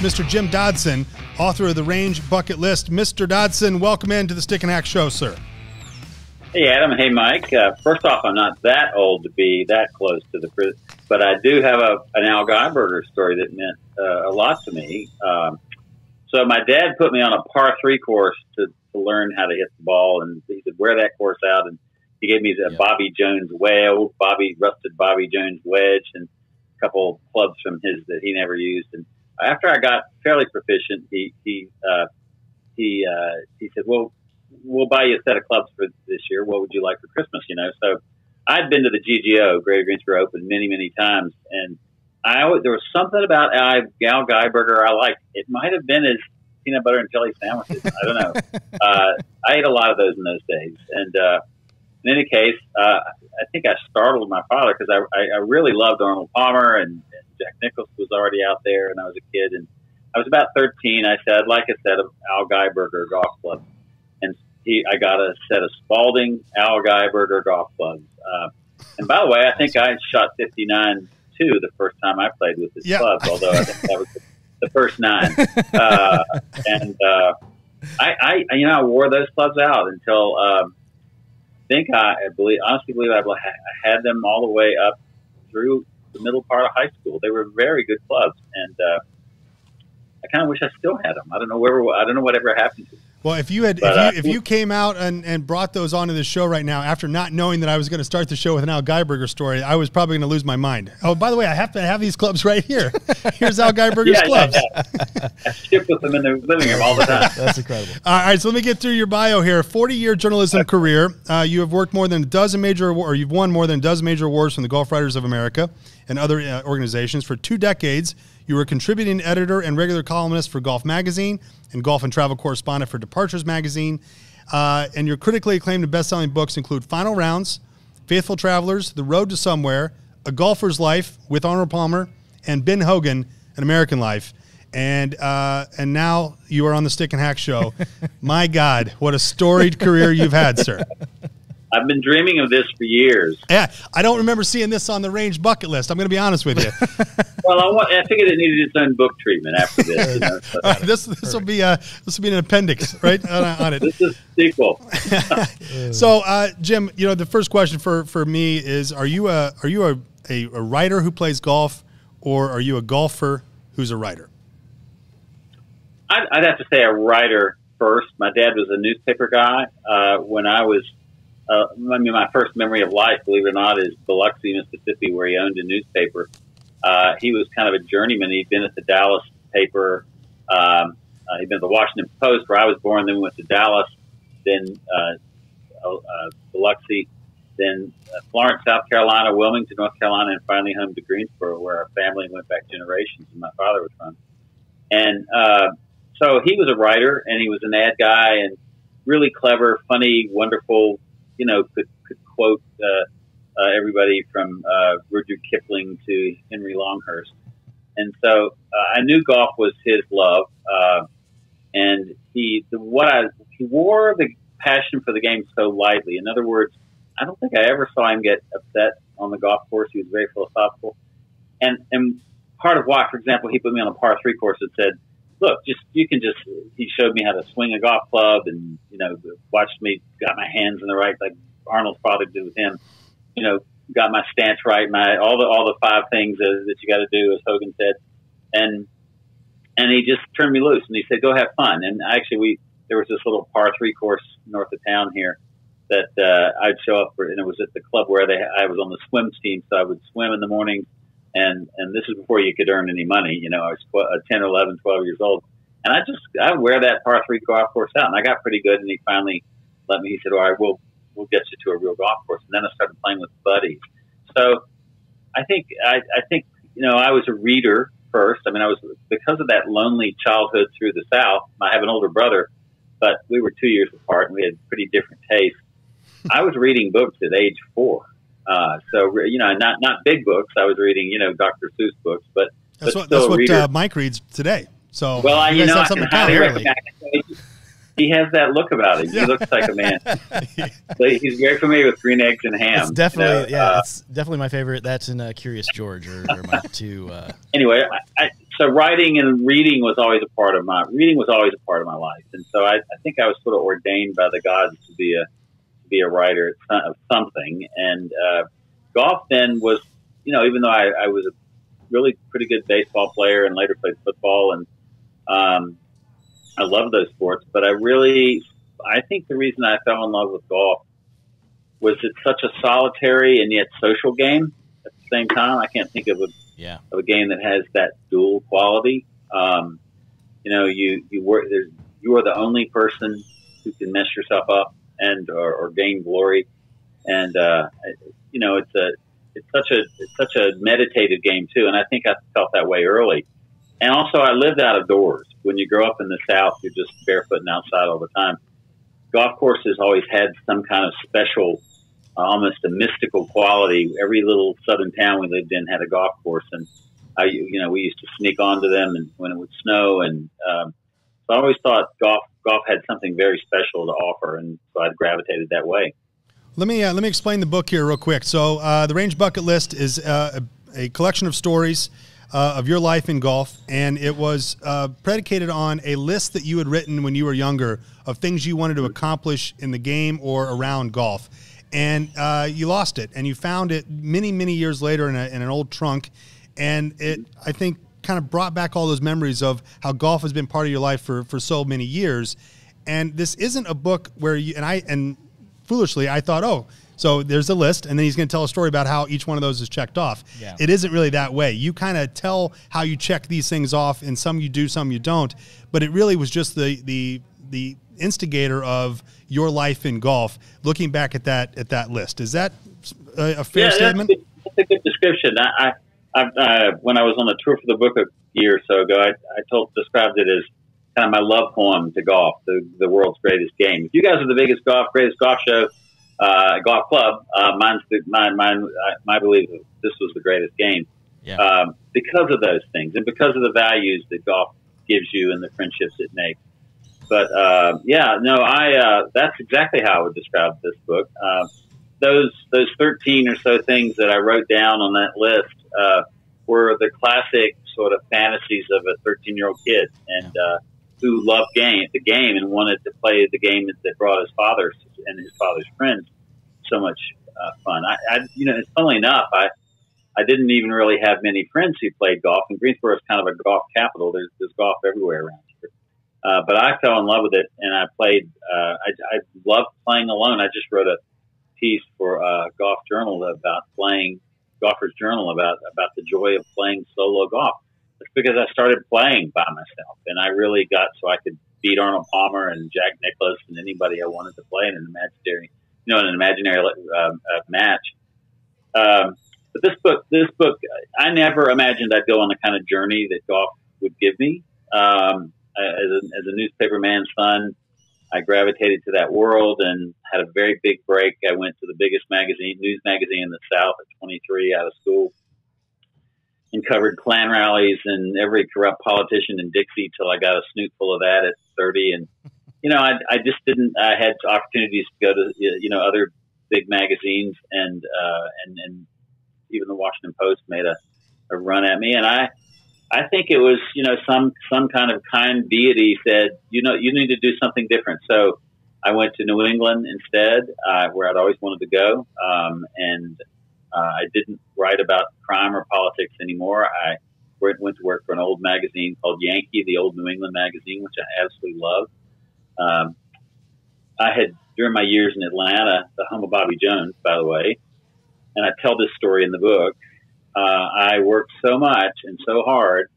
Mr. Jim Dodson, author of The Range Bucket List. Mr. Dodson, welcome into the Stick and Hack Show, sir. Hey, Adam. Hey, Mike. First off, I'm not that old to be that close to the prison, but I do have an Al Geiberger story that meant a lot to me. So my dad put me on a par 3 course to learn how to hit the ball, and he said, wear that course out, and he gave me the Bobby Jones rusted Bobby Jones wedge, and a couple clubs from his that he never used. And after I got fairly proficient, he said, well, we'll buy you a set of clubs for this year. What would you like for Christmas? You know, so I'd been to the GGO, Greater Greensboro Open, many, many times, and there was something about Al Geiberger I liked. It might have been his peanut butter and jelly sandwiches. I don't know. I ate a lot of those in those days, and in any case, I think I startled my father because I really loved Arnold Palmer, and Jack Nicklaus was already out there, and I was a kid, and I was about 13. I said, I'd like a set of Al Geiberger golf clubs. And I got a set of Spalding Al Geiberger golf clubs. And by the way, I think I shot 59 too the first time I played with his clubs, although I think that was the first 9. I wore those clubs out until I honestly believe I had them all the way up through the middle part of high school. They were very good clubs, and I kind of wish I still had them. I don't know whatever happened to them. Well, if you came out and brought those onto the show right now after not knowing that I was going to start the show with an Al Geiberger story, I was probably going to lose my mind. Oh, by the way, I have to have these clubs right here. Here's Al Geiberger's clubs. Yeah. I ship with them in the living room all the time. That's incredible. All right, so let me get through your bio here. 40-year journalism career. You have worked more than a dozen you've won more than a dozen major awards from the Golf Writers of America and other organizations. For 2 decades, you were a contributing editor and regular columnist for Golf Magazine and golf and travel correspondent for Departures Magazine. And your critically acclaimed and best-selling books include Final Rounds, Faithful Travelers, The Road to Somewhere, A Golfer's Life with Arnold Palmer, and Ben Hogan, An American Life. And now you are on the Stick and Hack Show. My God, what a storied career you've had, sir. I've been dreaming of this for years. Yeah, I don't remember seeing this on the Range bucket list. I'm going to be honest with you. Well, I figured it needed its own book treatment after this. You know, so. This will be an appendix, right, on it. This is a sequel. So, Jim, the first question for me is: Are you a writer who plays golf, or are you a golfer who's a writer? I'd have to say a writer first. My dad was a newspaper guy. When I was my first memory of life, believe it or not, is Biloxi, Mississippi, where he owned a newspaper. He was kind of a journeyman. He'd been at the Dallas paper. He'd been at the Washington Post, where I was born. Then went to Dallas, then Biloxi, then Florence, South Carolina, Wilmington, North Carolina, and finally home to Greensboro, where our family went back generations, and my father was from. And so he was a writer, and he was an ad guy, and really clever, funny, wonderful. Could quote everybody from Rudyard Kipling to Henry Longhurst. And so I knew golf was his love. And he wore the passion for the game so lightly. In other words, I don't think I ever saw him get upset on the golf course. He was very philosophical. And part of why, for example, he put me on a par 3 course and said, look, he showed me how to swing a golf club and, watched me, got my hands in the right, like Arnold's father did with him, got my stance right, all the 5 things that you got to do, as Hogan said. And he just turned me loose and he said, go have fun. And actually there was this little par 3 course north of town here that, I'd show up for, and it was at the club where I was on the swim team. So I would swim in the morning. And this is before you could earn any money. I was 10 or 11, 12 years old. And I wear that par 3 golf course out. And I got pretty good. And he finally let me, he said, all right, we'll get you to a real golf course. And then I started playing with buddies. So I think I was a reader first. I mean, because of that lonely childhood through the South, I have an older brother, but we were 2 years apart and we had pretty different tastes. I was reading books at age 4. So not big books. I was reading, Dr. Seuss books, but that's what Mike reads today. So well, I can highly recommend. He has that look about him. He looks like a man. So he's very familiar with green eggs and ham. It's definitely, it's definitely my favorite. That's in Curious George, or my 2. Anyway, so writing and reading was always a part of my life, and so I think I was sort of ordained by the gods to be a writer of something. And golf then was, even though I was a really pretty good baseball player and later played football, and I love those sports, but I think the reason I fell in love with golf was it's such a solitary and yet social game at the same time. I can't think of a game that has that dual quality. You are the only person who can mess yourself up and or gain glory, and it's such a meditative game too. And I think I felt that way early. And also, I lived out of doors. When you grow up in the South, you're just barefoot and outside all the time. Golf courses always had some kind of special, almost a mystical quality. Every little southern town we lived in had a golf course, and we used to sneak onto them, and when it would snow. And so I always thought golf had something very special to offer, and so I gravitated that way. Let me explain the book here real quick. So the Range Bucket List is a collection of stories of your life in golf, and it was predicated on a list that you had written when you were younger of things you wanted to accomplish in the game or around golf. And you lost it, and you found it many, many years later in an old trunk, and it, I think, kind of brought back all those memories of how golf has been part of your life for so many years. And this isn't a book where and foolishly I thought, oh, so there's a list, and then he's going to tell a story about how each one of those is checked off. Yeah. It isn't really that way. You kind of tell how you check these things off, and some you do, some you don't. But it really was just the instigator of your life in golf, looking back at that list. Is that a fair statement? That's a good description. When I was on the tour for the book a year or so ago, I described it as kind of my love poem to golf, the world's greatest game. If you guys are the greatest golf show, golf club, my belief is this was the greatest game. Yeah. Because of those things and because of the values that golf gives you and the friendships it makes. But that's exactly how I would describe this book. Those 13 or so things that I wrote down on that list were the classic sort of fantasies of a 13-year-old kid, and who loved the game and wanted to play the game that brought his father and his father's friends so much fun. Funnily enough, I didn't even really have many friends who played golf, and Greensboro is kind of a golf capital. There's golf everywhere around here. But I fell in love with it, and I played. I loved playing alone. I just wrote a piece for Golf Journal Golfer's Journal about the joy of playing solo golf. It's because I started playing by myself, and I really got so I could beat Arnold Palmer and Jack Nicklaus and anybody I wanted to play in an imaginary match. But this book, I never imagined I'd go on the kind of journey that golf would give me. As a newspaperman's son, I gravitated to that world and had a very big break. I went to the biggest news magazine in the South at 23 out of school, and covered Klan rallies and every corrupt politician in Dixie till I got a snoot full of that at 30. And, I just didn't, I had opportunities to go to, other big magazines, and even the Washington Post made a run at me. And I think it was, some kind of kind deity said, you need to do something different. So I went to New England instead, where I'd always wanted to go. And I didn't write about crime or politics anymore. I went to work for an old magazine called Yankee, the old New England magazine, which I absolutely loved. I had, during my years in Atlanta, the home of Bobby Jones, by the way, and I tell this story in the book. I worked so much and so hard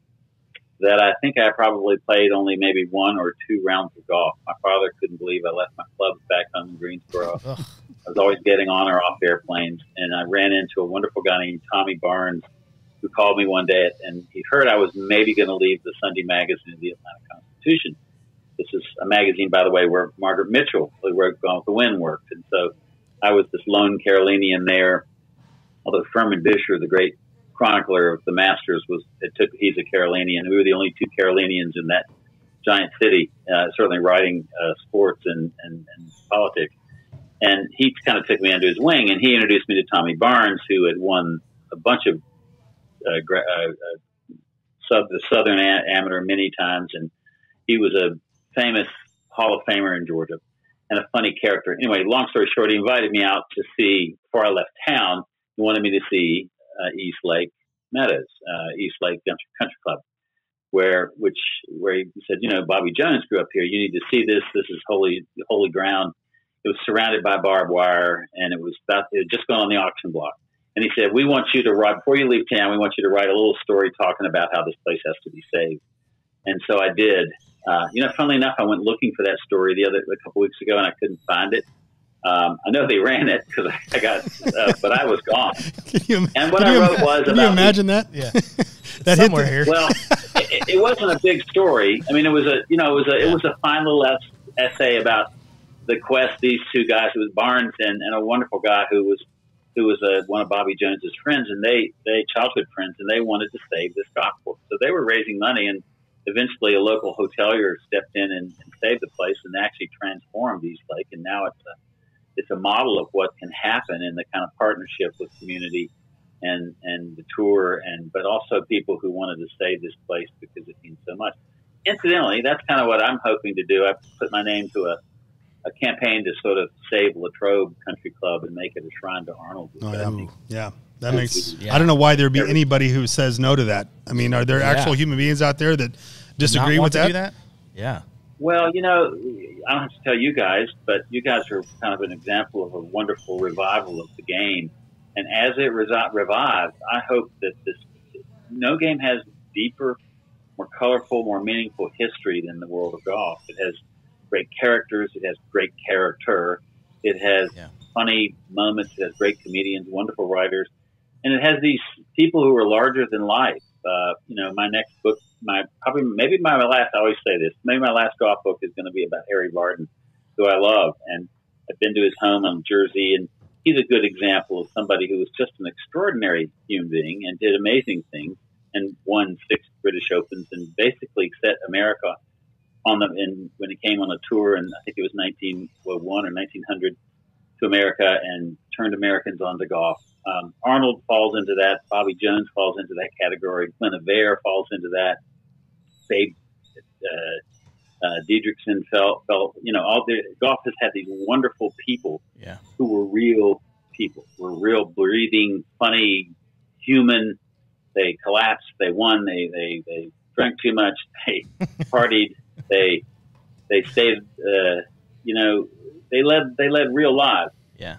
that I think I probably played only maybe 1 or 2 rounds of golf. My father couldn't believe I left my clubs back home in Greensboro. I was always getting on or off airplanes, and I ran into a wonderful guy named Tommy Barnes, who called me one day, and he heard I was maybe going to leave the Sunday magazine of the Atlanta Constitution. This is a magazine, by the way, where Margaret Mitchell, who wrote Gone with the Wind, worked. And so I was this lone Carolinian there, although Furman Bisher, the great chronicler of the Masters, he's a Carolinian. We were the only 2 Carolinians in that giant city, certainly writing sports and politics. And he kind of took me under his wing, and he introduced me to Tommy Barnes, who had won a bunch of the Southern Amateur many times, and he was a famous Hall of Famer in Georgia and a funny character. Anyway, long story short, he invited me out to see, before I left town, he wanted me to see East Lake Meadows, East Lake Country Club, where he said, you know, Bobby Jones grew up here. You need to see this. This is holy ground. It was surrounded by barbed wire, and it had just gone on the auction block. And he said, we want you to write, before you leave town, we want you to write a little story talking about how this place has to be saved. And so I did. You know, funnily enough, I went looking for that story a couple weeks ago, and I couldn't find it. I know they ran it because I got, but I was gone. And what I wrote was can you imagine that? Yeah, that somewhere here. Well, it wasn't a big story. I mean, it was a fine little essay about the quest. These two guys, it was Barnes and a wonderful guy who was one of Bobby Jones's friends, and they childhood friends, and they wanted to save this golf course. So they were raising money, and eventually a local hotelier stepped in and saved the place and actually transformed East Lake. And now it's a model of what can happen in the kind of partnership with community and the tour, but also people who wanted to save this place because it means so much. Incidentally, that's kind of what I'm hoping to do. I put my name to a campaign to sort of save Latrobe Country Club and make it a shrine to Arnold. Yeah. That makes. I don't know why there'd be anybody who says no to that. I mean, are there actual human beings out there that disagree with that? Do that? Yeah. Well, you know, I don't have to tell you guys, but you guys are kind of an example of a wonderful revival of the game. And as it revives, I hope that no game has deeper, more colorful, more meaningful history than the world of golf. It has great characters. It has great character. It has funny moments. It has great comedians, wonderful writers. And it has these people who are larger than life. You know, my next book, I always say this, maybe my last golf book is going to be about Harry Vardon, who I love. And I've been to his home on Jersey, and he's a good example of somebody who was just an extraordinary human being and did amazing things and won 6 British Opens and basically set America on when he came on a tour, and I think it was 1901 or 1900 to America, and turned Americans onto golf. Arnold falls into that. Bobby Jones falls into that category. Glenn Avare falls into that. Babe Diedrichson fell. You know, golf has had these wonderful people who were real people, were real, breathing, funny, human. They collapsed. They won. They drank too much. They partied. They stayed. You know, they led real lives. Yeah.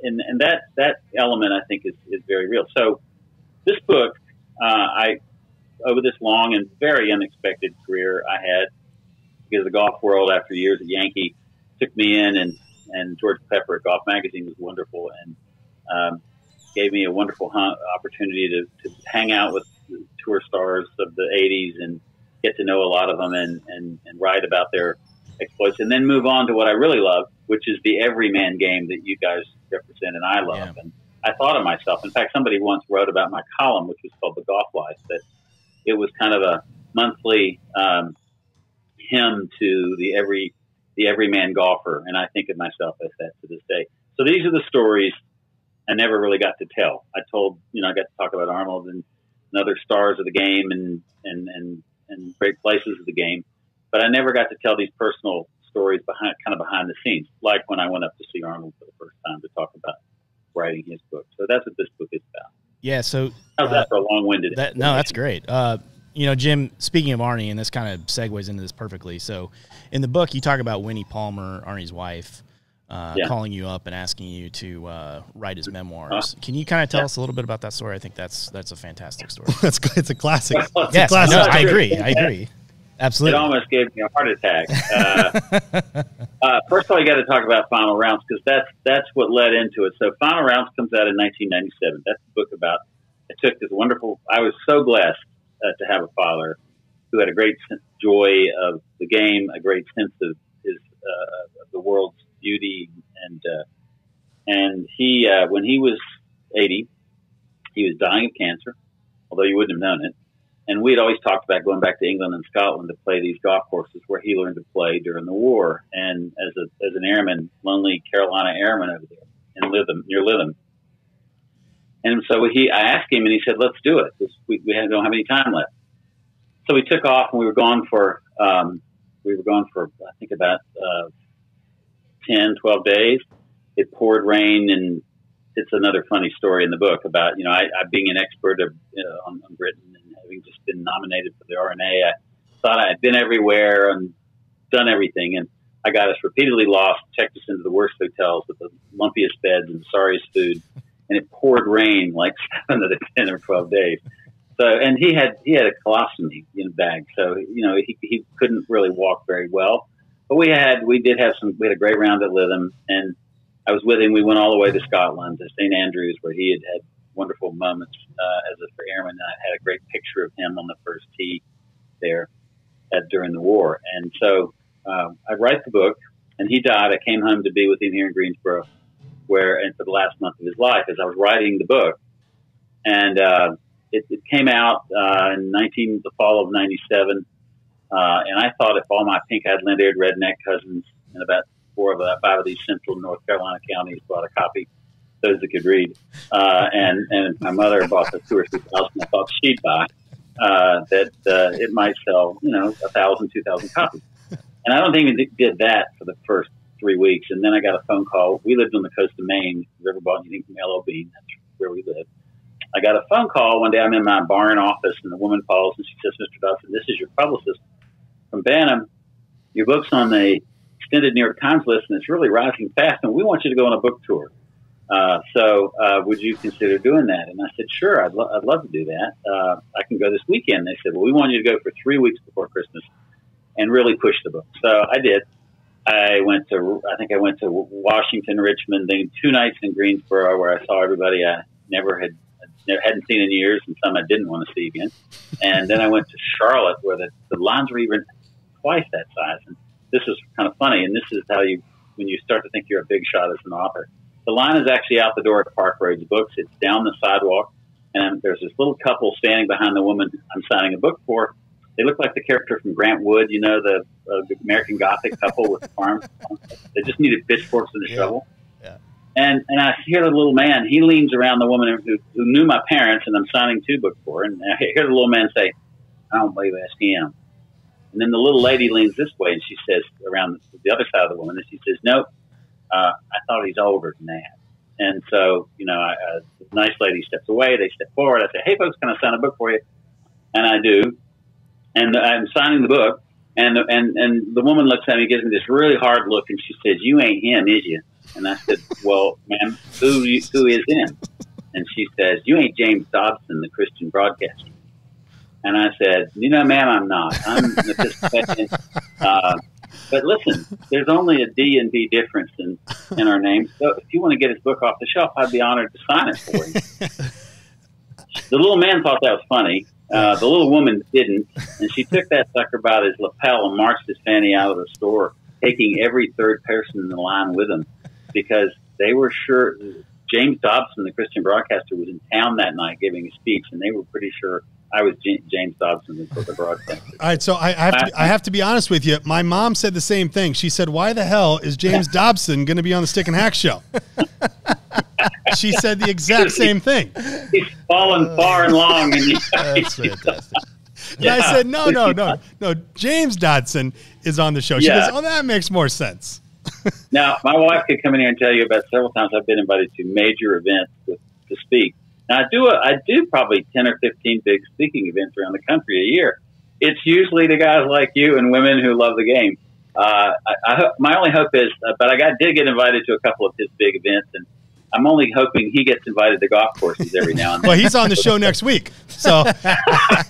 And that element, I think, is very real. So this book, over this long and very unexpected career I had, because the golf world, after years at Yankee, took me in, and George Pepper at Golf Magazine was wonderful, and gave me a wonderful opportunity to hang out with the tour stars of the 80s and get to know a lot of them and write about their exploits, and then move on to what I really love, which is the everyman game that you guys represent and I love. Yeah. And I thought of myself. In fact, somebody once wrote about my column, which was called The Golf Life, that it was kind of a monthly hymn to the everyman golfer. And I think of myself as that to this day. So these are the stories I never really got to tell. I got to talk about Arnold and other stars of the game and great places of the game. But I never got to tell these personal stories behind the scenes, like when I went up to see Arnold for the first time to talk about writing his book. So that's what this book is about. Yeah. So how's that for a long-winded? No, that's great. You know, Jim, speaking of Arnie, and this kind of segues into this perfectly. So in the book, you talk about Winnie Palmer, Arnie's wife, calling you up and asking you to write his memoirs. Can you kind of tell us a little bit about that story? I think that's a fantastic story. It's a classic. Yes, no, I agree. Absolutely. It almost gave me a heart attack. First of all, you got to talk about Final Rounds, because that's what led into it. So Final Rounds comes out in 1997. That's the book about. I took this wonderful. I was so blessed to have a father who had a great joy of the game, a great sense of his of the world's beauty, and he when he was 80, he was dying of cancer, although you wouldn't have known it. And we had always talked about going back to England and Scotland to play these golf courses where he learned to play during the war. And as an airman, lonely Carolina airman over there in near Lytham. And so I asked him, and he said, let's do it. We don't have any time left. So we took off, and we were gone for, I think about 10, 12 days. It poured rain, and it's another funny story in the book about, I being an expert on Britain and having just been nominated for the RNA. I thought I had been everywhere and done everything, and I got us repeatedly lost, checked us into the worst hotels with the lumpiest beds and the sorriest food, and it poured rain like 7 of the 10 or 12 days. So, and he had a colostomy bag, so he couldn't really walk very well. But we had a great round at Lytham, and I was with him. We went all the way to Scotland, to St Andrews, where he had wonderful moments as a airman. And I had a great picture of him on the first tee there during the war. And so I write the book, and he died. I came home to be with him here in Greensboro, and for the last month of his life, as I was writing the book. And it came out in the fall of '97. And I thought if all my pink-eyed, lint-eared redneck cousins in about 5 of these central North Carolina counties bought a copy, those that could read, and my mother bought the 2,000 or 3,000 I thought she'd buy, that it might sell, 1,000, 2,000 copies. And I don't think it did that for the first 3 weeks. And then I got a phone call. We lived on the coast of Maine. If you've ever bought anything from LOB, that's where we lived. I got a phone call one day. I'm in my barn office, and the woman calls, and she says, Mr. Dodson, this is your publicist from Bantam. Your book's on the extended New York Times list, and it's really rising fast, and we want you to go on a book tour. So would you consider doing that? And I said, sure, I'd love to do that. I can go this weekend. They said, well, we want you to go for 3 weeks before Christmas and really push the book. So I did. I think I went to Washington, Richmond, then 2 nights in Greensboro, where I saw everybody I hadn't seen in years, and some I didn't want to see again. And then I went to Charlotte, where the lines were even twice that size. And this is kind of funny, and this is how when you start to think you're a big shot as an author. The line is actually out the door at Park Roads Books. It's down the sidewalk, and there's this little couple standing behind the woman I'm signing a book for. They look like the character from Grant Wood, the American Gothic couple with the farm. They just needed pitchforks and a shovel. Yeah. And I hear the little man. He leans around the woman who knew my parents, and I'm signing 2 books for. And I hear the little man say, I don't believe that's him. And then the little lady leans this way, and she says, around the other side of the woman, and she says, nope, I thought he's older than that. And so, the nice lady steps away. They step forward. I say, hey, folks, can I sign a book for you? And I do. And I'm signing the book, and the woman looks at me, gives me this really hard look, and she says, you ain't him, is you? And I said, well, ma'am, who is him? And she says, you ain't James Dodson, the Christian broadcaster. And I said, ma'am, I'm not. I'm an Episcopalian. But listen, there's only a D and B difference in our names. So if you want to get his book off the shelf, I'd be honored to sign it for you. The little man thought that was funny. The little woman didn't. And she took that sucker by his lapel and marched his fanny out of the store, taking every third person in the line with him, because they were sure James Dodson, the Christian broadcaster, was in town that night giving a speech, and they were pretty sure I was James Dodson, the broadcaster. All right, so I have to be honest with you. My mom said the same thing. She said, why the hell is James Dobson going to be on the Stick and Hack show? She said the exact same thing. He's fallen far and long. And That's fantastic. And I said, no. James Dodson is on the show. She goes, oh, that makes more sense. Now, my wife could come in here and tell you about several times I've been invited to major events to speak. Now, I do probably 10 or 15 big speaking events around the country a year. It's usually the guys like you and women who love the game. My only hope is, but I did get invited to a couple of his big events, and I'm only hoping he gets invited to golf courses every now and then. Well, he's on the show next week, so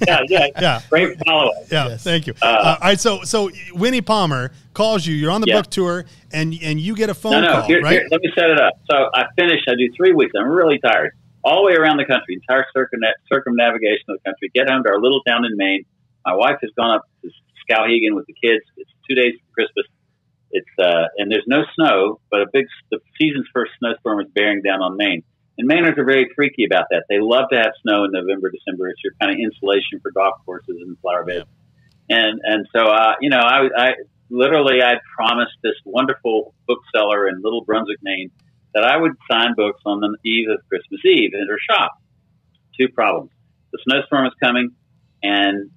yeah. Great follow-up. Yeah, yes. Thank you. All right, so Winnie Palmer calls you. You're on the book tour, and you get a phone call. Right? Let me set it up. So I do 3 weeks. I'm really tired. All the way around the country, entire circumnavigation of the country. Get home to our little town in Maine. My wife has gone up to Skowhegan with the kids. It's 2 days for Christmas. It's and there's no snow, but the season's first snowstorm is bearing down on Maine. And Mainers are very freaky about that. They love to have snow in November, December. It's your kind of insulation for golf courses and flower beds. And so I literally promised this wonderful bookseller in Little Brunswick, Maine, that I would sign books on the eve of Christmas Eve in her shop. Two problems. The snowstorm was coming, and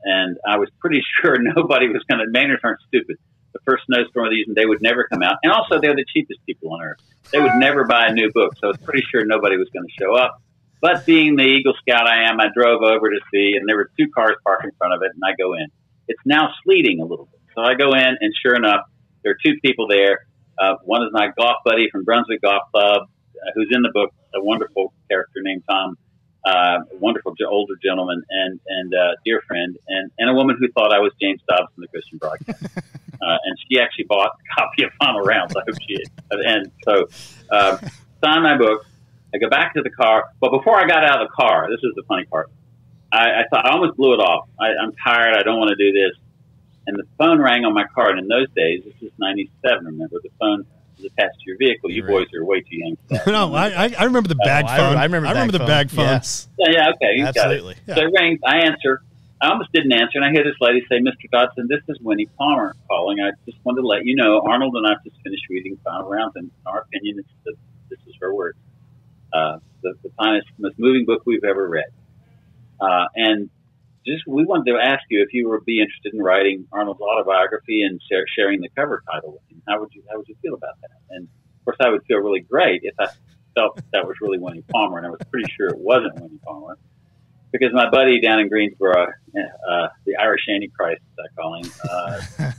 I was pretty sure nobody was going to, Mainers aren't stupid. The first snowstorm of the season, they would never come out. And also, they're the cheapest people on earth. They would never buy a new book, so I was pretty sure nobody was going to show up. But being the Eagle Scout I am, I drove over to see, and there were two cars parked in front of it, and I go in. It's now sleeting a little bit. So I go in, and sure enough, there are two people there. One is my golf buddy from Brunswick Golf Club, who's in the book, a wonderful character named Tom, a wonderful older gentleman, and dear friend, and a woman who thought I was James Dodson, the Christian broadcaster. And she actually bought a copy of Final Rounds. I hope she did. And so, signed my book. I go back to the car. But before I got out of the car, this is the funny part. I thought I almost blew it off. I'm tired. I don't want to do this. And the phone rang on my car. And in those days, this is 97, remember, the phone is attached to your vehicle. You boys are way too young for that. No, I remember the bag phone. I remember the bag phone. Yes. Yeah, okay. You Absolutely. Got it. So it rings. I answer. I almost didn't answer, and I hear this lady say, Mr. Dodson, this is Winnie Palmer calling. I just wanted to let you know, Arnold and I just finished reading Final Rounds, and in our opinion, this is her word. The finest, most moving book we've ever read. And just we wanted to ask you if you would be interested in writing Arnold's autobiography and sharing the cover title with him. How would you feel about that? And of course, I would feel really great if I felt that was really Winnie Palmer, and I was pretty sure it wasn't Winnie Palmer. Because my buddy down in Greensboro, the Irish Antichrist, as I call him,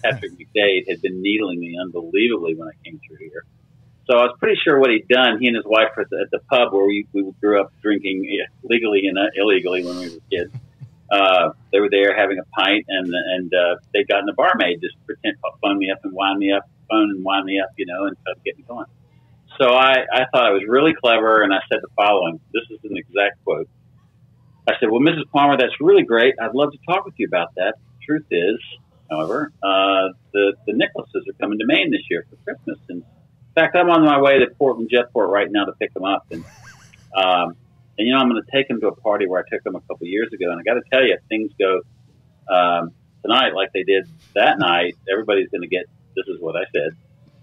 Patrick McDade, had been needling me unbelievably when I came through here. So I was pretty sure what he'd done. He and his wife were at the pub where we grew up drinking legally and illegally when we were kids. They were there having a pint, and they'd gotten a barmaid just pretend phone me up and wind me up, and try to get me going. So I thought I was really clever, and I said the following. This is an exact quote. I said, well, Mrs. Palmer, that's really great. I'd love to talk with you about that. Truth is, however, the Nicholases are coming to Maine this year for Christmas. And in fact, I'm on my way to Portland Jetport right now to pick them up. And I'm going to take them to a party where I took them a couple of years ago. And I got to tell you, if things go tonight like they did that night, everybody's going to get, this is what I said,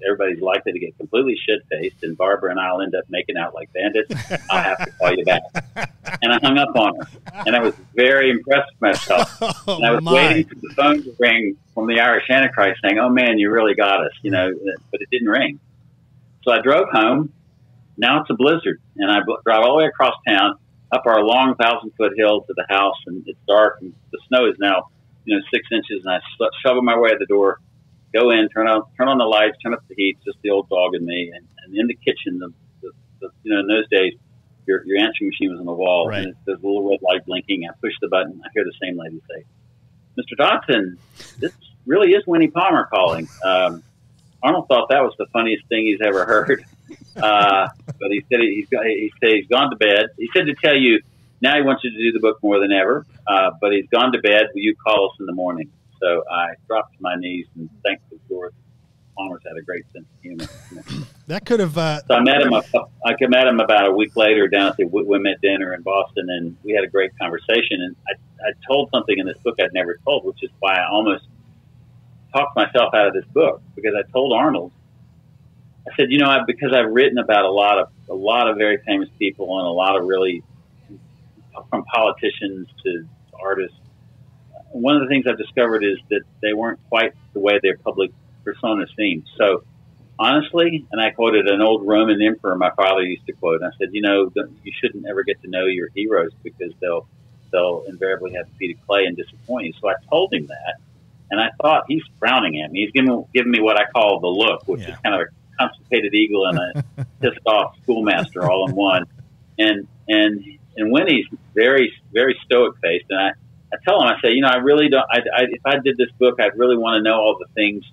everybody's likely to get completely shit-faced, and Barbara and I will end up making out like bandits. I'll have to call you back. And I hung up on her, and I was very impressed with myself. And I was waiting for the phone to ring from the Irish Antichrist saying, oh, man, you really got us, but it didn't ring. So I drove home. Now it's a blizzard, and I drive all the way across town, up our long 1,000-foot hill to the house, and it's dark, and the snow is now 6 inches, and I shovel my way to the door. Go in, turn on the lights, turn up the heat, just the old dog and me. And in the kitchen, in those days, your answering machine was on the wall, right. And there's a little red light blinking. I push the button. I hear the same lady say, Mr. Dodson, this really is Winnie Palmer calling. Arnold thought that was the funniest thing he's ever heard. But he said he's gone to bed. He said to tell you, now he wants you to do the book more than ever, but he's gone to bed. Will you call us in the morning? So I dropped to my knees and thanked the Lord. Palmer's had a great sense of humor. That could have. So I met him about a week later down at the Women at Dinner in Boston, and we had a great conversation. And I told something in this book I'd never told, which is why I almost talked myself out of this book, because I told Arnold. I said, because I've written about a lot of very famous people, and a lot of really, from politicians to artists. One of the things I've discovered is that they weren't quite the way their public persona seemed. So honestly, and I quoted an old Roman emperor my father used to quote, and I said, you shouldn't ever get to know your heroes, because they'll invariably have feet of clay and disappoint you. So I told him that, and I thought, he's frowning at me. He's giving me what I call the look, which is kind of a constipated eagle and a pissed off schoolmaster all in one. And Winnie's very, very stoic faced, and I tell him, I say, I really don't, if I did this book, I'd really want to know all the things,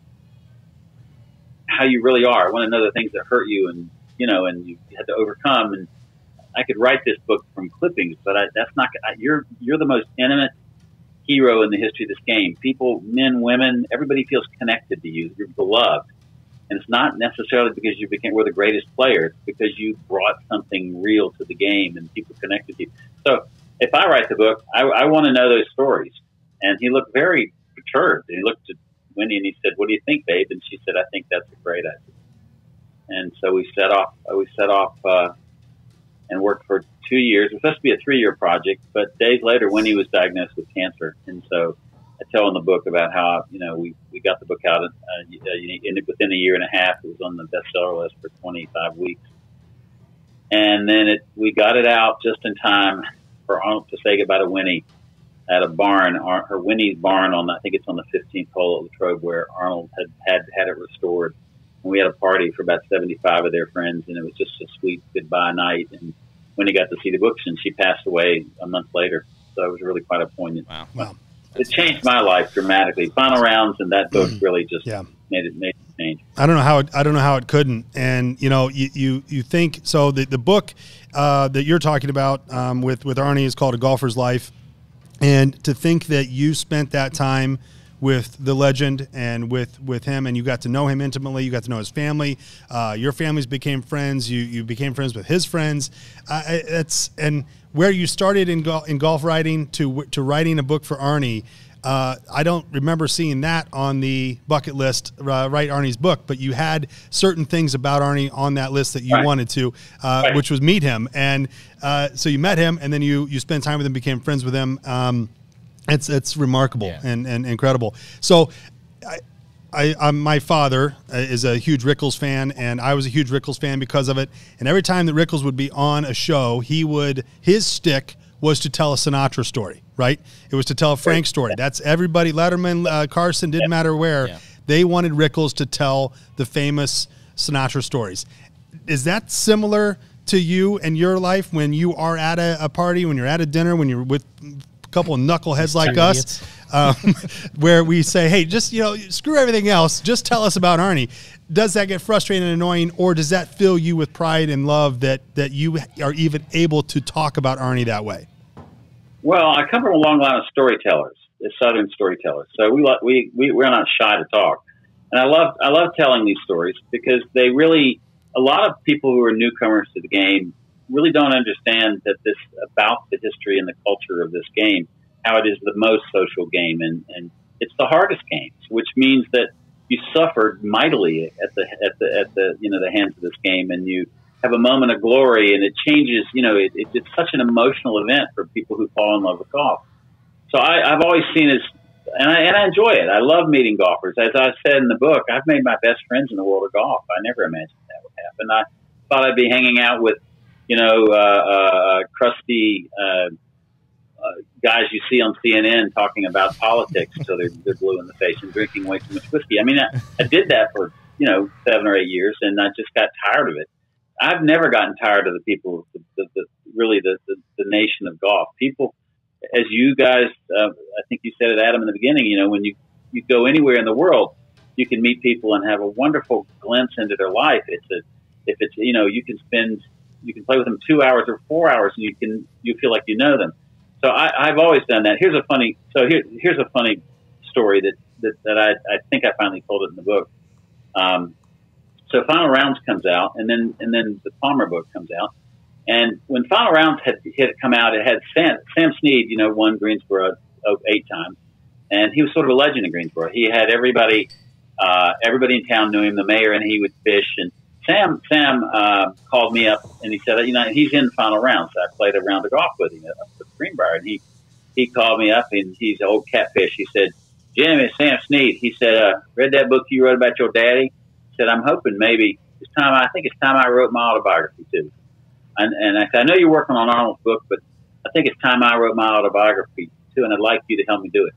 how you really are. I want to know the things that hurt you and you had to overcome. And I could write this book from clippings, but that's not, you're the most intimate hero in the history of this game. People, men, women, everybody feels connected to you. You're beloved. And it's not necessarily because we're the greatest player. It's because you brought something real to the game and people connected to you. So, if I write the book, I want to know those stories. And he looked very perturbed. And he looked at Winnie and he said, what do you think, babe? And she said, I think that's a great idea. And so we set off and worked for 2 years. It was supposed to be a 3-year project, but days later, Winnie was diagnosed with cancer. And so I tell in the book about how, we got the book out within a year and a half. It was on the bestseller list for 25 weeks. And then we got it out just in time for Arnold to say goodbye to Winnie at a barn, Winnie's barn I think it's on the 15th hole at Latrobe, where Arnold had it restored. And we had a party for about 75 of their friends, and it was just a sweet goodbye night. And Winnie got to see the books, and she passed away a month later. So it was really quite a poignant. Wow. It changed my life dramatically. Final Rounds and that book really just made it change. I don't know how it couldn't. And you think so. The book that you're talking about with Arnie is called A Golfer's Life, and to think that you spent that time with the legend and with him, and you got to know him intimately. You got to know his family. Your families became friends. You became friends with his friends. And where you started in golf writing to writing a book for Arnie. I don't remember seeing that on the bucket list, write Arnie's book, but you had certain things about Arnie on that list that you wanted to, which was meet him. And so you met him, and then you spent time with him, became friends with him. It's remarkable and incredible. So my father is a huge Rickles fan, and I was a huge Rickles fan because of it. And every time that Rickles would be on a show, his stick was to tell a Sinatra story, right? It was to tell a Frank story. That's everybody, Letterman, Carson, didn't matter where. Yeah. They wanted Rickles to tell the famous Sinatra stories. Is that similar to you and your life when you are at a party, when you're at a dinner, when you're with a couple of knuckleheads like us, where we say, hey, just, screw everything else, just tell us about Arnie? Does that get frustrating and annoying, or does that fill you with pride and love that you are even able to talk about Arnie that way? Well, I come from a long line of storytellers, Southern storytellers. So we're not shy to talk. And I love telling these stories because they really, a lot of people who are newcomers to the game really don't understand that about the history and the culture of this game, how it is the most social game, and it's the hardest game, which means that you suffered mightily at the hands of this game, and you have a moment of glory, and it changes. It's such an emotional event for people who fall in love with golf. So I've always seen it, and I enjoy it. I love meeting golfers. As I said in the book, I've made my best friends in the world of golf. I never imagined that would happen. I thought I'd be hanging out with crusty guys you see on CNN talking about politics until they're blue in the face and drinking way too much whiskey. I mean, I did that for 7 or 8 years, and I just got tired of it. I've never gotten tired of the people, the nation of golf. People, as you guys, I think you said it, Adam, in the beginning. When you go anywhere in the world, you can meet people and have a wonderful glimpse into their life. You can play with them 2 hours or 4 hours, and you feel like you know them. So I've always done that. Here's a funny story that I think I finally told it in the book. So Final Rounds comes out, and then the Palmer book comes out. And when Final Rounds had come out, it had Sam Snead, won Greensboro 8 times, and he was sort of a legend in Greensboro. He had everybody in town knew him, the mayor, and he would fish. And Sam called me up, and he said, he's in the Final Rounds. So I played a round of golf with him up at Greenbrier, and he called me up, and he's an old catfish. He said, Jim, it's Sam Snead. He said, read that book you wrote about your daddy? He said, I'm hoping maybe I think it's time I wrote my autobiography too. And I said, I know you're working on Arnold's book, but I think it's time I wrote my autobiography too, and I'd like you to help me do it.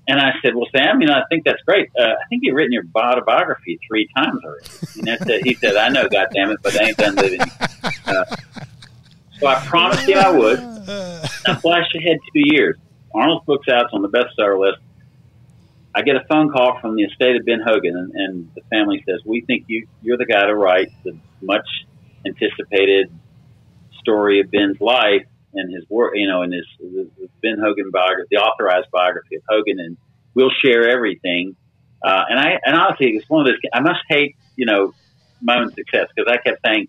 And I said, well, Sam, I think that's great. I think you've written your autobiography 3 times already. And that's it. He said, I know, goddammit, but I ain't done living. So I promised him I would. I flashed ahead 2 years. Arnold's book's out. It's on the bestseller list. I get a phone call from the estate of Ben Hogan, and the family says, we think you're the guy to write the much anticipated story of Ben's life and his work, and his Ben Hogan biography, the authorized biography of Hogan, and we'll share everything. And honestly, it's one of those. I must hate my own success, because I kept saying,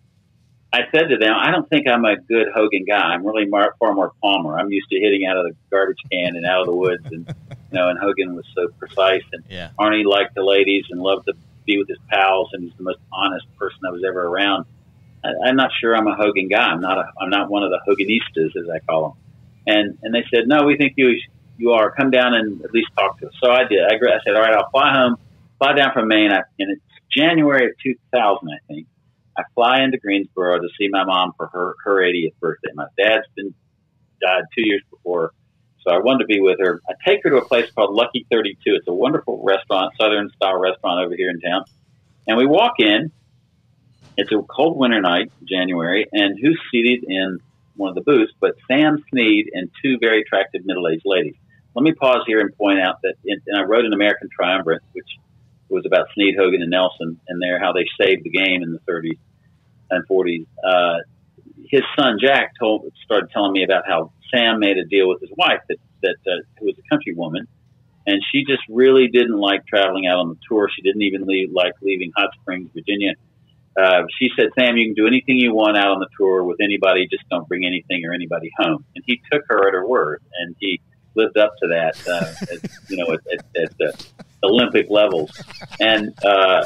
I said to them, I don't think I'm a good Hogan guy. I'm really far more Palmer. I'm used to hitting out of the garbage can and out of the woods, and and Hogan was so precise, and Arnie liked the ladies and loved the be with his pals, and he's the most honest person I was ever around. I'm not sure I'm a Hogan guy. I'm not one of the Hoganistas, as I call them. And they said, no, we think you are. Come down and at least talk to us. So I did. I said, all right, I'll fly down from Maine. And it's January of 2000, I think. I fly into Greensboro to see my mom for her 80th birthday. My dad's died 2 years before, so I wanted to be with her. I take her to a place called Lucky 32. It's a wonderful restaurant, Southern-style restaurant over here in town. And we walk in. It's a cold winter night, January, and who's seated in one of the booths but Sam Snead and two very attractive middle-aged ladies. Let me pause here and point out that I wrote an American Triumvirate, which was about Snead, Hogan, and Nelson, and how they saved the game in the 30s and 40s. His son Jack started telling me about how Sam made a deal with his wife who was a country woman, and she just really didn't like traveling out on the tour. She didn't even like leaving Hot Springs, Virginia. She said, Sam, you can do anything you want out on the tour with anybody, just don't bring anything or anybody home. And he took her at her word, and he lived up to that, at Olympic levels. And so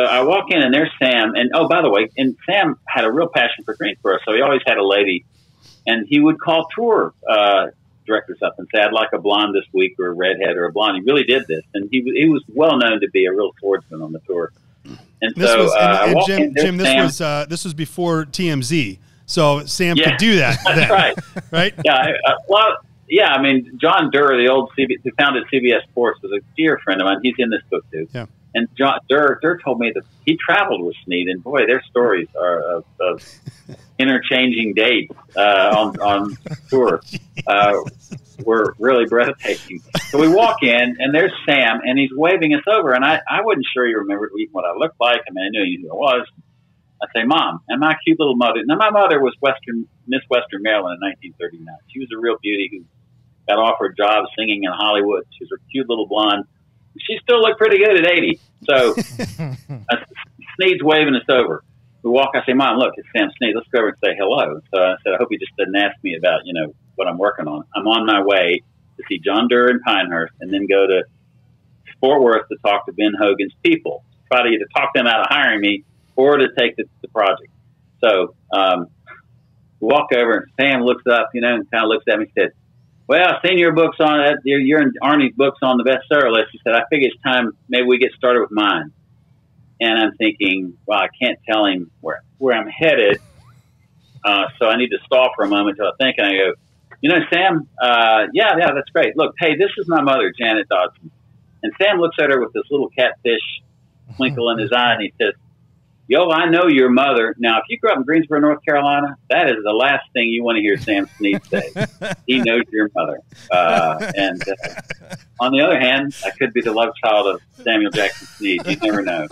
I walk in, and there's Sam. And, oh, by the way, and Sam had a real passion for Greensboro, so he always had a lady. And he would call tour directors up and say, I'd like a blonde this week, or a redhead, or a blonde. He really did this. And he was well known to be a real swordsman on the tour. And this so Jim, this was before TMZ, so Sam could do that. That's then, right. right? Yeah. I mean, John Durr, who founded CBS Sports, was a dear friend of mine. He's in this book too. Yeah. And John Durr told me that he traveled with Snead, and boy, their stories are of interchanging dates on tour were really breathtaking. So we walk in, and there's Sam, and he's waving us over, and I wasn't sure he remembered what I looked like. I mean, I knew who I was. I say, Mom, and my cute little mother. Now, my mother was Miss Western Maryland in 1939. She was a real beauty who got offered jobs singing in Hollywood. She was a cute little blonde. She still looked pretty good at 80. So Snead's waving us over. We walk. I say, Mom, look, it's Sam Snead. Let's go over and say hello. So I said, I hope he just doesn't ask me about, what I'm working on. I'm on my way to see John Durr in Pinehurst and then go to Fort Worth to talk to Ben Hogan's people, try to either talk them out of hiring me or to take the project. So we walk over, and Sam looks up, and kind of looks at me and said, well, I've seen your books on it. You're in Arnie's books on the bestseller list. He said, I figure it's time maybe we get started with mine. And I'm thinking, well, I can't tell him where I'm headed. So I need to stall for a moment until I think. And I go, Sam, yeah, that's great. Look, hey, this is my mother, Janet Dodson. And Sam looks at her with this little catfish twinkle in his eye, and he says, yo, I know your mother. Now, if you grew up in Greensboro, North Carolina, that is the last thing you want to hear Sam Snead say. He knows your mother. And on the other hand, I could be the love child of Samuel Jackson Snead. You never know.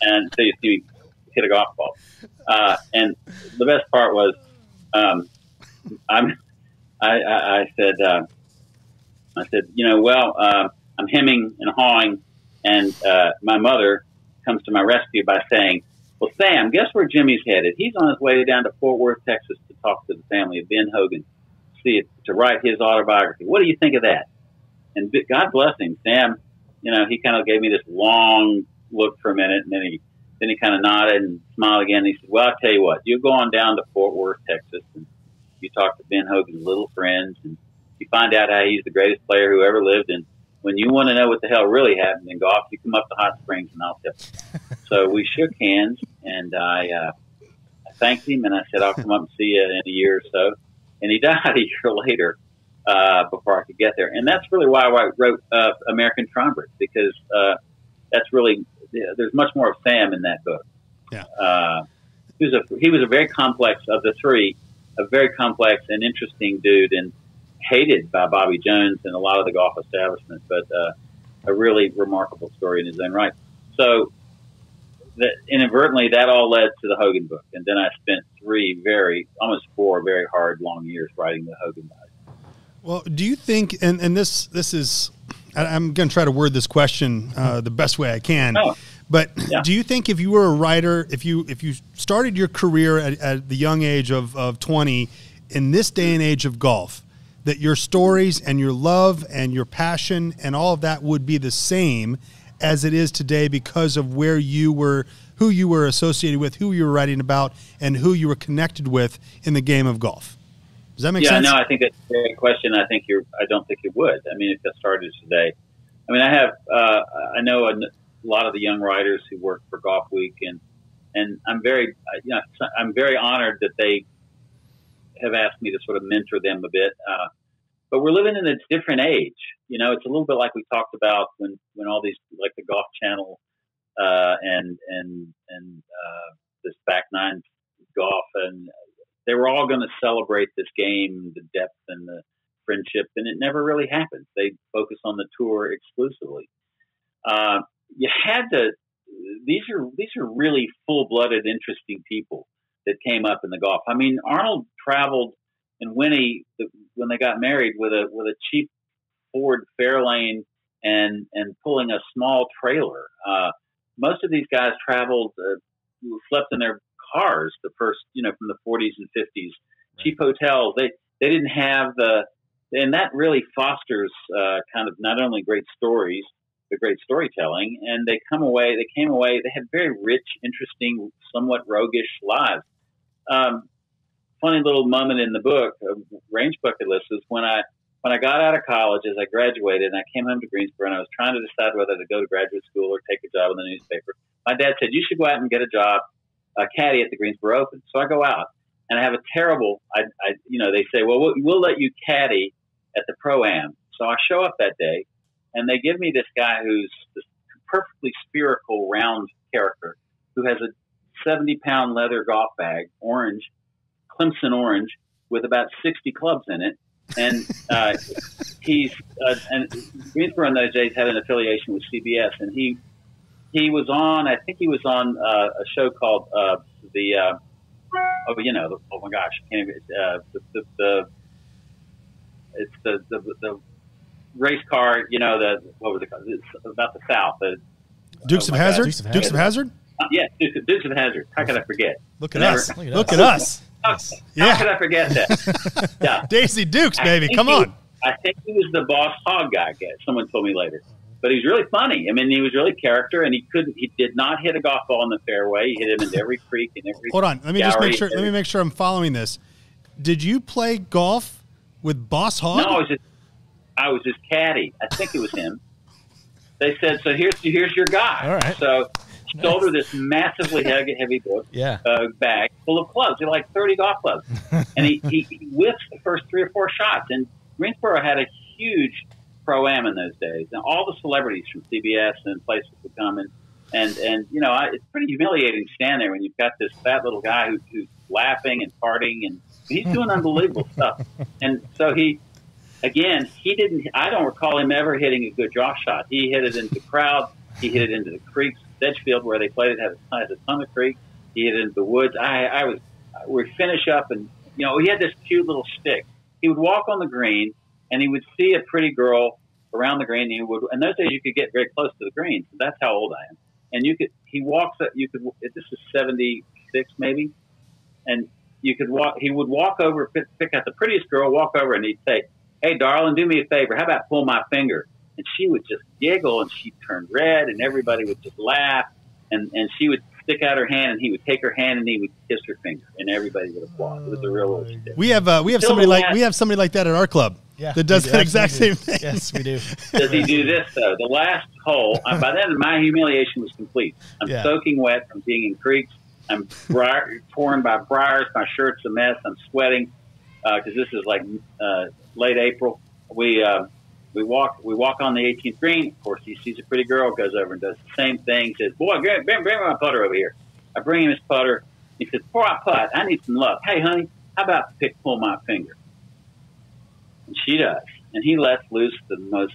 And so you see me hit a golf ball. And the best part was, I said, I'm hemming and hawing, and my mother comes to my rescue by saying, well, Sam, guess where Jimmy's headed? He's on his way down to Fort Worth, Texas, to talk to the family of Ben Hogan, to write his autobiography. What do you think of that? And God bless him, Sam. He kind of gave me this long look for a minute, and then he kind of nodded and smiled again. And he said, well, I'll tell you what, you go on down to Fort Worth, Texas, and you talk to Ben Hogan's little friends, and you find out how he's the greatest player who ever lived. And when you want to know what the hell really happened in golf, you come up to Hot Springs, and I'll tell you. So we shook hands, and I thanked him, and I said, I'll come up and see you in a year or so. And he died a year later before I could get there. And that's really why I wrote American Triumvirate, because that's really there's much more of Sam in that book. Yeah. He was a very complex, of the three, a very complex and interesting dude, and hated by Bobby Jones and a lot of the golf establishment, but a really remarkable story in his own right. So inadvertently, that all led to the Hogan book. And then I spent almost 4 very hard, long years writing the Hogan book. Well, do you think, and this is, I'm going to try to word this question the best way I can, but do you think if you were a writer, if you started your career at the young age of 20 in this day and age of golf, that your stories and your love and your passion and all of that would be the same as it is today because of where you were, who you were associated with, who you were writing about, and who you were connected with in the game of golf? Does that make sense? Yeah, no, I think that's a great question. I don't think it would. I mean, if that started today, I mean, I know a lot of the young writers who work for Golf Week, and I'm very, I'm very honored that they have asked me to sort of mentor them a bit. But we're living in a different age. It's a little bit like we talked about when all these, like the Golf Channel, and this Back Nine Golf, and they were all going to celebrate this game, the depth and the friendship, and it never really happened. They focused on the tour exclusively. You had to. These are really full-blooded, interesting people that came up in the golf. I mean, Arnold traveled and Winnie, when they got married, with a cheap Ford Fairlane and pulling a small trailer. Most of these guys traveled, slept in their cars the first, from the 40s and 50s. Cheap hotels. They didn't have and that really fosters kind of not only great stories, but great storytelling. And they came away. They had very rich, interesting, somewhat roguish lives. Funny little moment in the book, Range Bucket List, was when I got out of college, as I graduated, and I came home to Greensboro, and I was trying to decide whether to go to graduate school or take a job in the newspaper. My dad said, "You should go out and get a job, caddy at the Greensboro Open." So I go out, and I have a terrible. They say, "Well, we'll let you caddy at the Pro-Am." So I show up that day, and they give me this guy who's this perfectly spherical, round character who has a 70-pound leather golf bag, orange, Clemson orange, with about 60 clubs in it. And and Greensboro in those days had an affiliation with CBS, and he was on. I think he was on a show called oh my gosh, I can't even, it's the race car. What was it called? It's about the South. Dukes of Hazzard. Dukes of Hazzard. Yes, Dukes of Hazzard. How could I forget? Look at us. Look at us. How could I forget that? Yeah. Daisy Dukes, baby. Come on. I think he was the Boss Hog guy. Someone told me later. But he was really funny. I mean, he was really character, and he did not hit a golf ball in the fairway. He hit him into every creek and every Hold on. Let me just make sure. Let me make sure I'm following this. Did you play golf with Boss Hog? No, I was his caddy. I think it was him. They said, "So here's your guy." All right. So he sold her this massively heavy book, bag full of clubs. They're like 30 golf clubs. And he whiffs the first 3 or 4 shots. And Greensboro had a huge Pro-Am in those days. And all the celebrities from CBS and places would come. And it's pretty humiliating to stand there when you've got this fat little guy who's laughing and partying. And he's doing unbelievable stuff. And so I don't recall him ever hitting a good draw shot. He hit it into the crowd. He hit it into the creeks. Sedgefield, where they played it, has a ton of creek. He hit it into the woods. We'd finish up, and he had this cute little stick. He would walk on the green, and he would see a pretty girl around the green. And those days you could get very close to the green. So that's how old I am. And he walks up. This is 76 maybe, and you could walk. He would walk over, pick out the prettiest girl, walk over, and he'd say, "Hey, darling, do me a favor. How about pull my finger?" And she would just giggle, and she'd turn red, and everybody would just laugh. And she would stick out her hand, and he would take her hand, and he would kiss her finger, and everybody would applaud. It was a real little stick. We have somebody like that at our club. Yeah, that does that exact same thing. Yes, we do. Does he do this though? The last hole. By then, my humiliation was complete. I'm soaking wet from being in creeks. I'm torn by briars. My shirt's a mess. I'm sweating because this is like late April. We walk on the 18th green. Of course, he sees a pretty girl, goes over and does the same thing. Says, "Boy, bring my putter over here." I bring him his putter. He says, "Before I putt, I need some luck. Hey, honey, how about pull my finger?" And she does. And he lets loose the most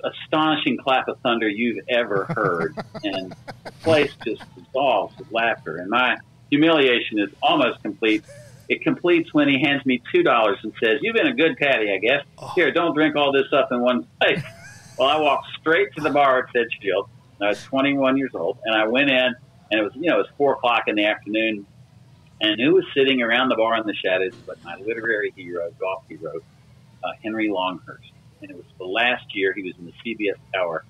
astonishing clap of thunder you've ever heard. And the place just dissolves with laughter. And my humiliation is almost complete. It completes when he hands me $2 and says, "You've been a good caddy, I guess. Here, don't drink all this up in one place." Well, I walked straight to the bar at Sedgefield. I was 21 years old, and I went in, and it was 4 o'clock in the afternoon, and who was sitting around the bar in the shadows but my literary hero, golf hero, Henry Longhurst. And it was the last year he was in the CBS Tower,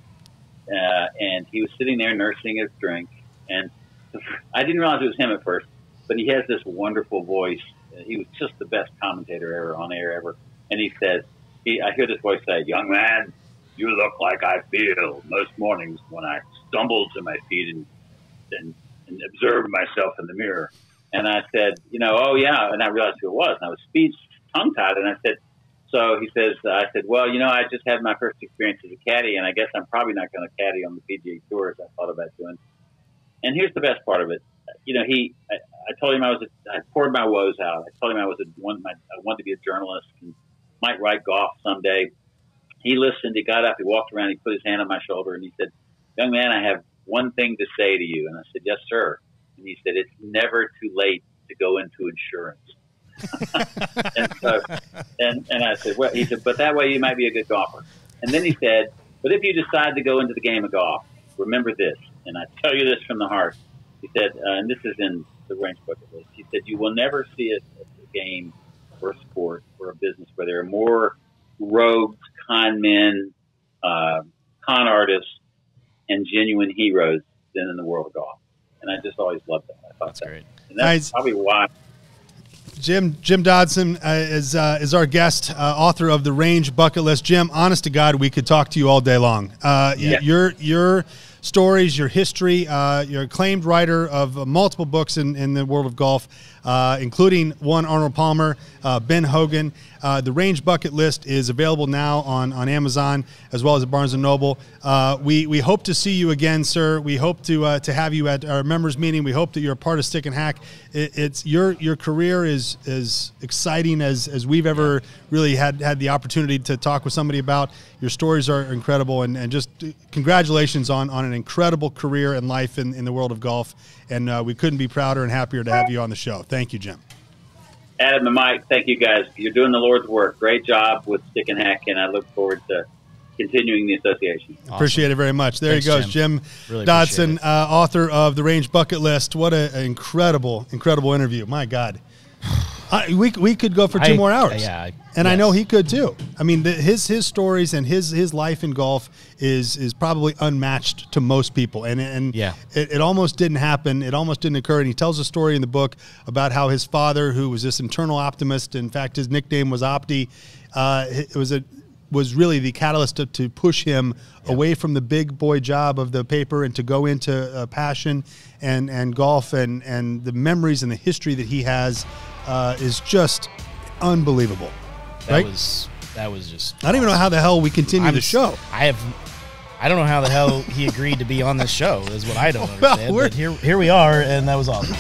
and he was sitting there nursing his drink. And I didn't realize it was him at first, but he has this wonderful voice. He was just the best commentator ever on air ever. And he says, I hear this voice say, "Young man, you look like I feel most mornings when I stumble to my feet and observe myself in the mirror." And I said, "Oh yeah." And I realized who it was. And I was tongue-tied. And I said, I said, "Well, I just had my first experience as a caddy, and I guess I'm probably not going to caddy on the PGA Tour as I thought about doing." And here's the best part of it. I told him I poured my woes out. I told him I wanted to be a journalist and might write golf someday. He listened. He got up. He walked around. He put his hand on my shoulder, and he said, "Young man, I have one thing to say to you." And I said, "Yes, sir." And he said, "It's never too late to go into insurance." and I said, "Well," he said, "but that way you might be a good golfer." And then he said, "But if you decide to go into the game of golf, remember this." And I tell you this from the heart. He said, and this is in the Range Bucket List. He said, "You will never see a game or a sport or a business where there are more rogues, con men, con artists, and genuine heroes than in the world of golf." And I just always loved that. I thought that's great. And that's probably why. Jim Dodson is our guest, author of The Range Bucket List. Jim, honest to God, we could talk to you all day long. Your stories, your history, you're acclaimed writer of multiple books in the world of golf, including one Arnold Palmer, Ben Hogan. The Range Bucket List is available now on Amazon as well as at Barnes & Noble. We hope to see you again, sir. We hope to have you at our members meeting. We hope that you're a part of Stick and Hack. It's your career is as exciting as we've ever really had the opportunity to talk with somebody about. Your stories are incredible, and just congratulations on an incredible career and life in the world of golf. And we couldn't be prouder and happier to have you on the show. Thank you, Jim. Adam and Mike, thank you guys. You're doing the Lord's work. Great job with Stick and Hack, and I look forward to continuing the association. Awesome. Appreciate it very much. There he goes, Jim really Dodson, author of The Range Bucket List. What an incredible interview. My God. We could go for 2 more hours. And I know he could too. I mean, his stories and his life in golf is probably unmatched to most people. And it almost didn't happen. It almost didn't occur. And he tells a story in the book about how his father, who was this internal optimist, in fact, his nickname was Opti, was really the catalyst to push him away from the big boy job of the paper and to go into passion and golf, and the memories and the history that he has is just unbelievable. That was just I don't even know how the hell we continue the show. I don't know how the hell he agreed to be on this show is what I don't understand. But here we are, and that was awesome.